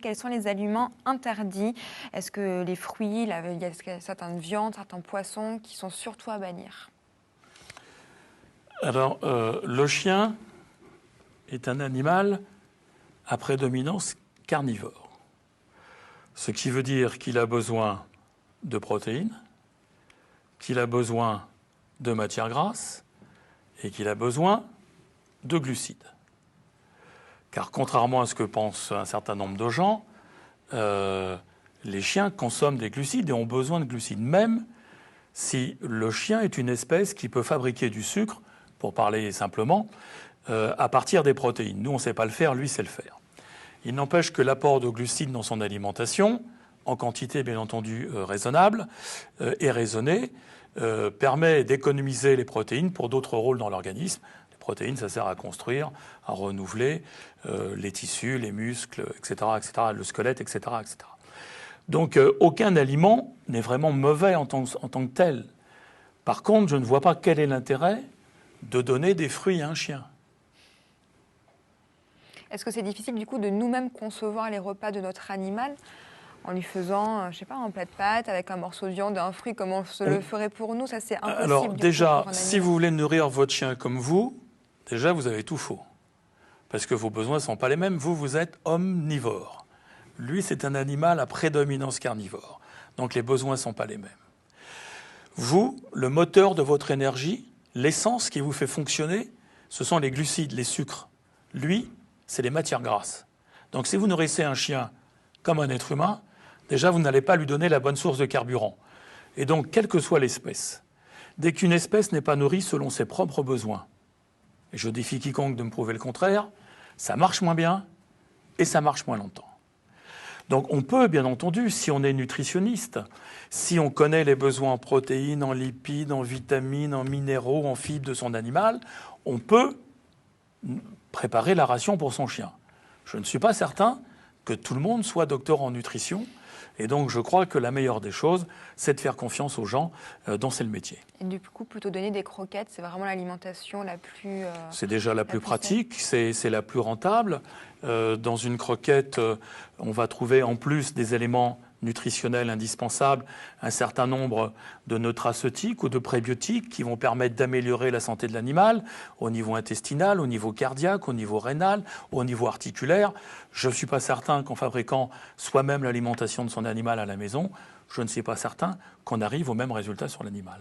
quels sont les aliments interdits? Est-ce que les fruits, il y a certaines viandes, certains poissons qui sont surtout à bannir? Alors, le chien est un animal à prédominance carnivore. Ce qui veut dire qu'il a besoin de protéines, qu'il a besoin de matières grasses et qu'il a besoin de glucides. Car contrairement à ce que pensent un certain nombre de gens, les chiens consomment des glucides et ont besoin de glucides, même si le chien est une espèce qui peut fabriquer du sucre, pour parler simplement, à partir des protéines. Nous, on ne sait pas le faire, lui sait le faire. Il n'empêche que l'apport de glucides dans son alimentation, en quantité bien entendu raisonnable et raisonnée, permet d'économiser les protéines pour d'autres rôles dans l'organisme. Les protéines, ça sert à construire, à renouveler les tissus, les muscles, etc., le squelette, etc., etc. Donc aucun aliment n'est vraiment mauvais en tant que tel. Par contre, je ne vois pas quel est l'intérêt de donner des fruits à un chien. Est-ce que c'est difficile du coup de nous-mêmes concevoir les repas de notre animal en lui faisant, je sais pas, un plat de pâtes avec un morceau de viande et un fruit, comme on se le ferait pour nous? Ça, c'est impossible. Alors déjà, pour un si animal. vous voulez nourrir votre chien comme vous, déjà vous avez tout faux. Parce que vos besoins ne sont pas les mêmes. Vous êtes omnivore. Lui, c'est un animal à prédominance carnivore. Donc les besoins ne sont pas les mêmes. Vous, le moteur de votre énergie, l'essence qui vous fait fonctionner, ce sont les glucides, les sucres. Lui, c'est les matières grasses. Donc si vous nourrissez un chien comme un être humain, déjà vous n'allez pas lui donner la bonne source de carburant. Et donc, quelle que soit l'espèce, dès qu'une espèce n'est pas nourrie selon ses propres besoins, et je défie quiconque de me prouver le contraire, ça marche moins bien et ça marche moins longtemps. Donc on peut, bien entendu, si on est nutritionniste, si on connaît les besoins en protéines, en lipides, en vitamines, en minéraux, en fibres de son animal, on peut préparer la ration pour son chien. Je ne suis pas certain que tout le monde soit docteur en nutrition. Et donc, je crois que la meilleure des choses, c'est de faire confiance aux gens dont c'est le métier. Et du coup, plutôt donner des croquettes, c'est vraiment l'alimentation la plus... c'est déjà la plus pratique, c'est la plus rentable. Dans une croquette, on va trouver en plus des éléments nutritionnels indispensables, un certain nombre de nutraceutiques ou de prébiotiques qui vont permettre d'améliorer la santé de l'animal au niveau intestinal, au niveau cardiaque, au niveau rénal, au niveau articulaire. Je ne suis pas certain qu'en fabriquant soi-même l'alimentation de son animal à la maison, je ne suis pas certain qu'on arrive au même résultat sur l'animal.